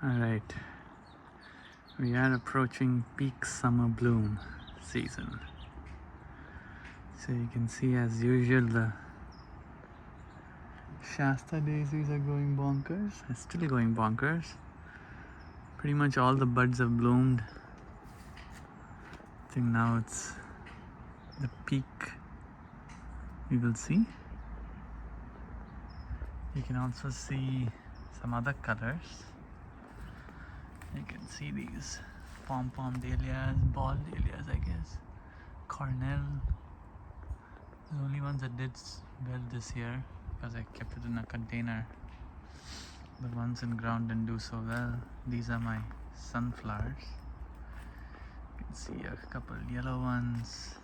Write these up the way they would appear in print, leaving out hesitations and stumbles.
Alright, we are approaching peak summer bloom season. So you can see, as usual, the Shasta daisies are going bonkers, are still going bonkers. Pretty much all the buds have bloomed. I think now it's the peak. You will see. You can also see some other colors. You can see these pom-pom dahlias, ball dahlias, I guess. Cornell. The only ones that did well this year because I kept it in a container. The ones in ground didn't do so well. These are my sunflowers. You can see a couple yellow ones.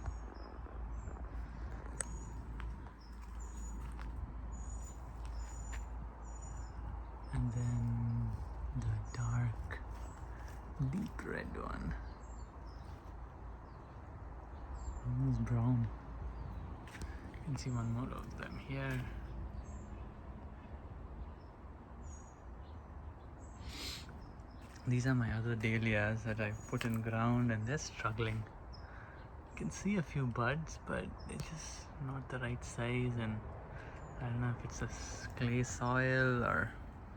And then the dark, deep red one. Almost brown. You can see one more of them here. These are my other dahlias that I put in ground and they're struggling. You can see a few buds, but they're just not the right size, and I don't know if it's a clay soil or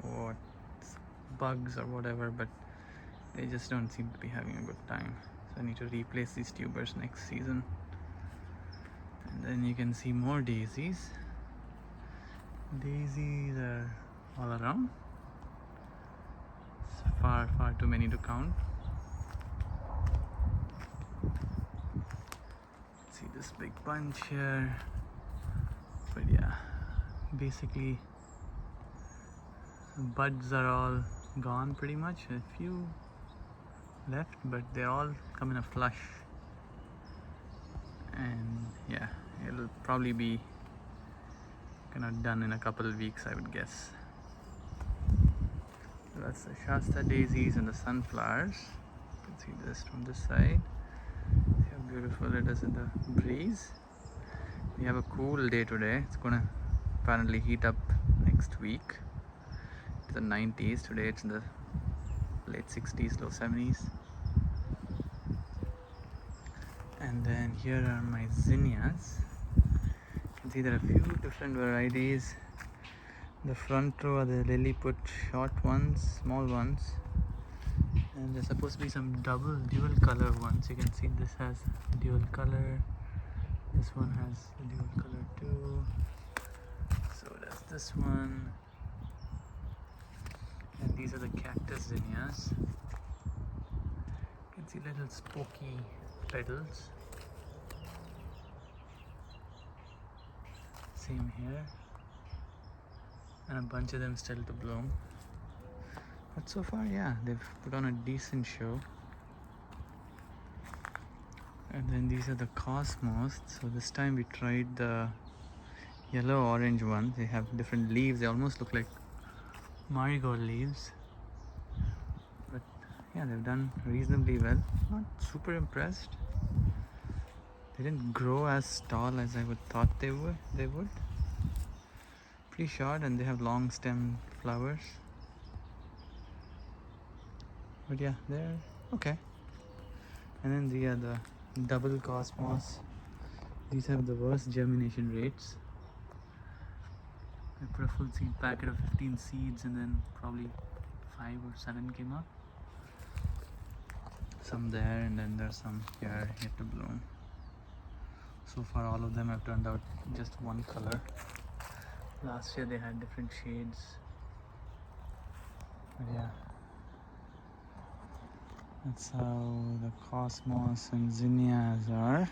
what, bugs or whatever, but they just don't seem to be having a good time. So I need to replace these tubers next season. And then you can see more daisies. Daisies are all around. It's far too many to count. See this big bunch here. But yeah, basically buds are all gone pretty much. A few left, but they all come in a flush. And yeah, it'll probably be kind of done in a couple of weeks, I would guess. So that's the Shasta daisies and the sunflowers. You can see this from this side. See how beautiful it is in the breeze. We have a cool day today. It's gonna apparently heat up next week. It's the 90s. Today it's in the late 60s, low 70s. And then here are my zinnias. You can see there are a few different varieties. The front row are the lily-put short ones, small ones. And there's supposed to be some dual color ones. You can see this has dual color. This one has a dual color too. So does this one. And these are the cactus zinnias. You can see little spooky petals. Same here. And a bunch of them still to bloom. But so far, yeah, they've put on a decent show. And then these are the cosmos. So this time we tried the yellow orange ones. They have different leaves. They almost look like marigold leaves. But yeah, they've done reasonably well. Not super impressed. They didn't grow as tall as I would thought they would. Pretty short, and they have long stem flowers. But yeah, they're okay. And then the other double cosmos. These have the worst germination rates. I put a full seed packet of 15 seeds and then probably 5 or 7 came up. Some there, and then there's some here yet to bloom. So far all of them have turned out just one color. Last year they had different shades. But yeah, that's how the cosmos and zinnias are.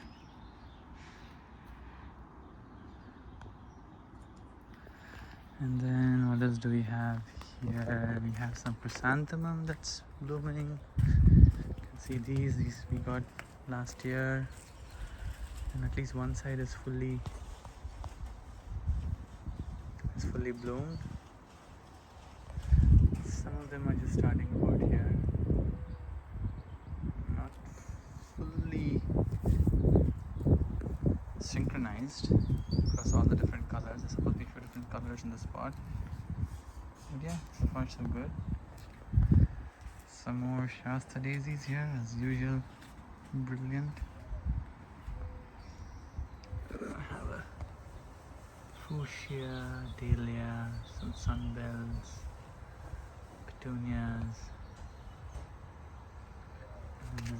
And then what else do we have here? We have some chrysanthemum that's blooming. You can see these we got last year, and at least one side is fully bloomed. Some of them are just starting about here, not fully synchronized across all the different colors. There's supposed to be a few different colors in the spot. But yeah, so far so good. Some more Shasta daisies here, as usual. Brilliant. I have a fuchsia, dahlia, some sunbells, petunias, and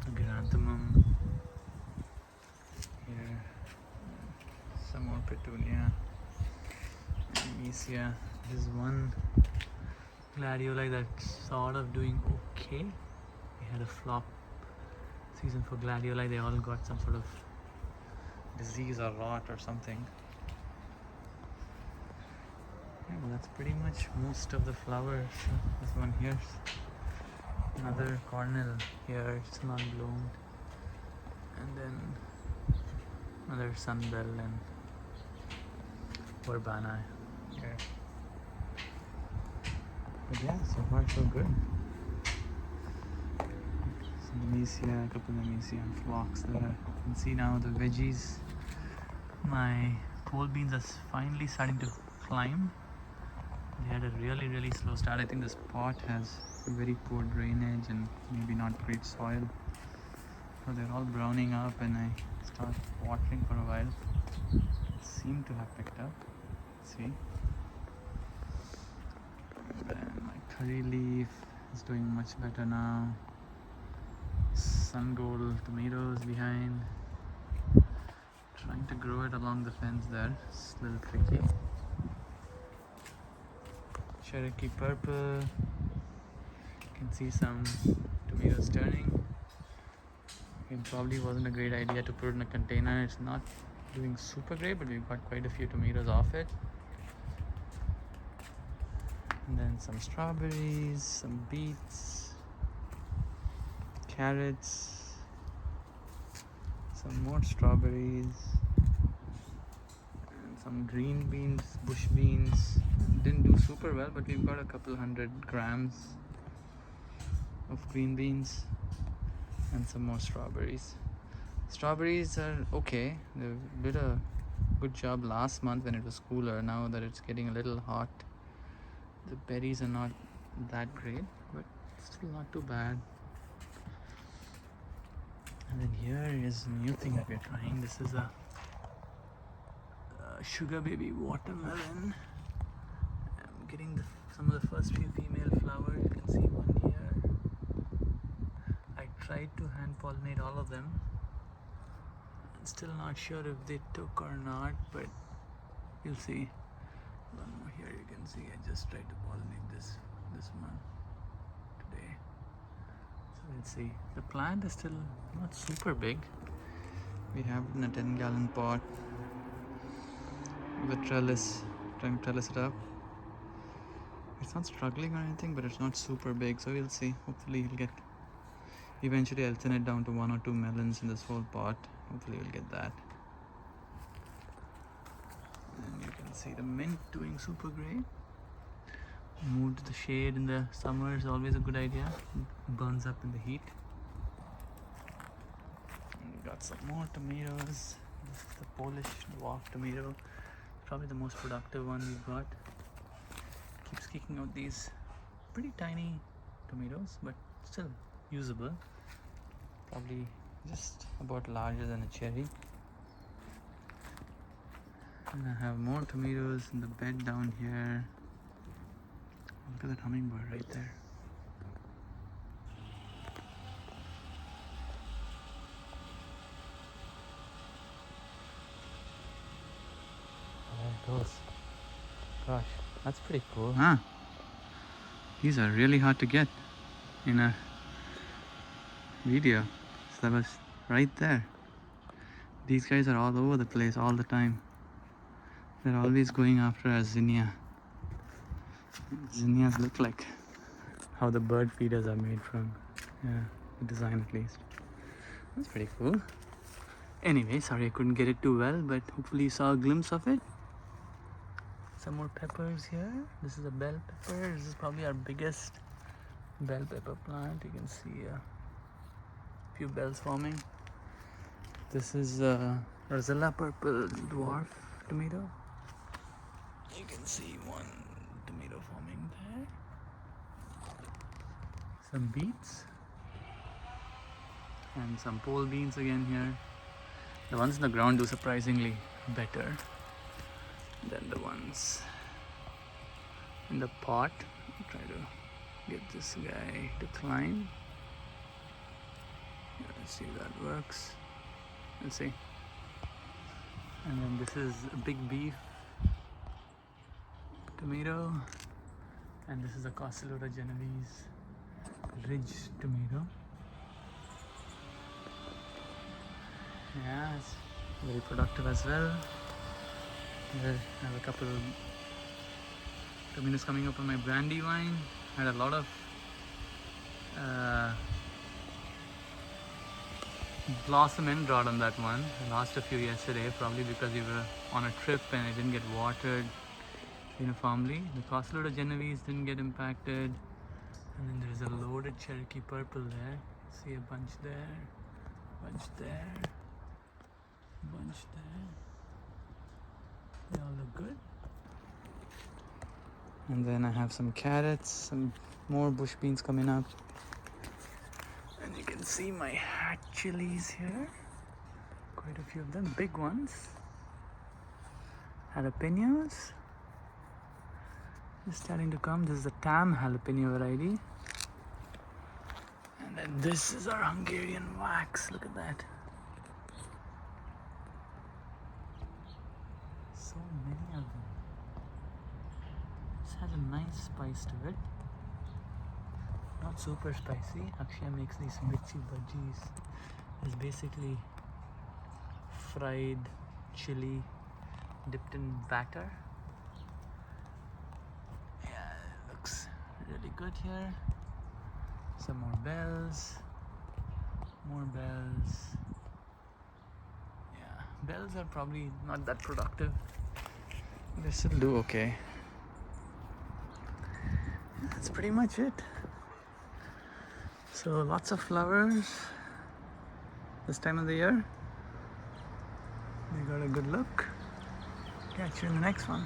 a chrysanthemum here. Some more petunia, Amicia. This is one gladioli that's sort of doing okay. We had a flop season for gladioli. They all got some sort of disease or rot or something. Yeah, well, that's pretty much most of the flowers. This one here, another cornel here, it's not bloomed, and then another sunbell and verbena here. But yeah, so far so good. Some Amicia, a couple of Amicia and phlox there. You can see now the veggies. My pole beans are finally starting to climb. They had a really slow start. I think this pot has very poor drainage and maybe not great soil. So they're all browning up, and I start watering for a while. They seem to have picked up. Let's see. And then my curry leaf is doing much better now. Sun gold tomatoes behind. Trying to grow it along the fence there. It's a little tricky. Cherokee purple. You can see some tomatoes turning. It probably wasn't a great idea to put it in a container. It's not doing super great, but we've got quite a few tomatoes off it. And then some strawberries, some beets, carrots, some more strawberries, and some green beans, bush beans. Didn't do super well, but we've got a couple 100 grams of green beans and some more strawberries. Strawberries are okay. They did a good job last month when it was cooler. Now that it's getting a little hot, the berries are not that great, but still not too bad. And then here is a new thing that we're trying. This is a sugar baby watermelon. I'm getting some of the first few female flowers. You can see one here. I tried to hand pollinate all of them. I'm still not sure if they took or not, but you'll see. One more here, you can see I just tried to pollinate this one today. So let's see. The plant is still not super big. We have it in a 10-gallon pot with a trellis, trying to trellis it up. It's not struggling or anything, but it's not super big, so we'll see. Hopefully eventually I'll thin it down to 1 or 2 melons in this whole pot. Hopefully we'll get that. And you can see the mint doing super great. Move to the shade in the summer is always a good idea. It burns up in the heat. And we got some more tomatoes. This is the Polish dwarf tomato. Probably the most productive one we've got. Keeps kicking out these pretty tiny tomatoes, but still usable. Probably just about larger than a cherry. And I have more tomatoes in the bed down here. Look at that hummingbird right there. There it goes. Gosh, that's pretty cool, huh? These are really hard to get in a video. So that was right there. These guys are all over the place all the time. They're always going after a zinnia. Zinnias look like how the bird feeders are made from. Yeah, the design at least. That's pretty cool. Anyway, sorry I couldn't get it too well, but hopefully you saw a glimpse of it. Some more peppers here. This is a bell pepper. This is probably our biggest bell pepper plant. You can see a few bells forming. This is Rosella purple dwarf tomato. You can see one tomato forming there. some beets and some pole beans again here. The ones in the ground do surprisingly better than the ones in the pot. I'll try to get this guy to climb. Yeah, let's see if that works. Let's see. And then this is a big beef tomato, and this is a Castellotta Genovese ridge tomato. Yeah, it's very productive as well. Here I have a couple of tomatoes coming up on my brandy vine. I had a lot of blossom end drought on that one. I lost a few yesterday, probably because we were on a trip and it didn't get watered uniformly. The Castellotta Genovese didn't get impacted. And then there's a loaded Cherokee purple there. See a bunch there, bunch there, bunch there. They all look good. And then I have some carrots, some more bush beans coming up. And you can see my hat chilies here. Quite a few of them, big ones. Jalapenos. Just starting to come. This is the Tam jalapeno variety. And then this is our Hungarian wax. Look at that. So many of them. This has a nice spice to it. Not super spicy. Akshay makes these mirchi veggies. It's basically fried chili dipped in batter. Yeah, it looks really good here. Some more bells. More bells. Yeah, bells are probably not that productive. They still do okay. That's pretty much it. So lots of flowers this time of the year. They got a good look. Catch you in the next one.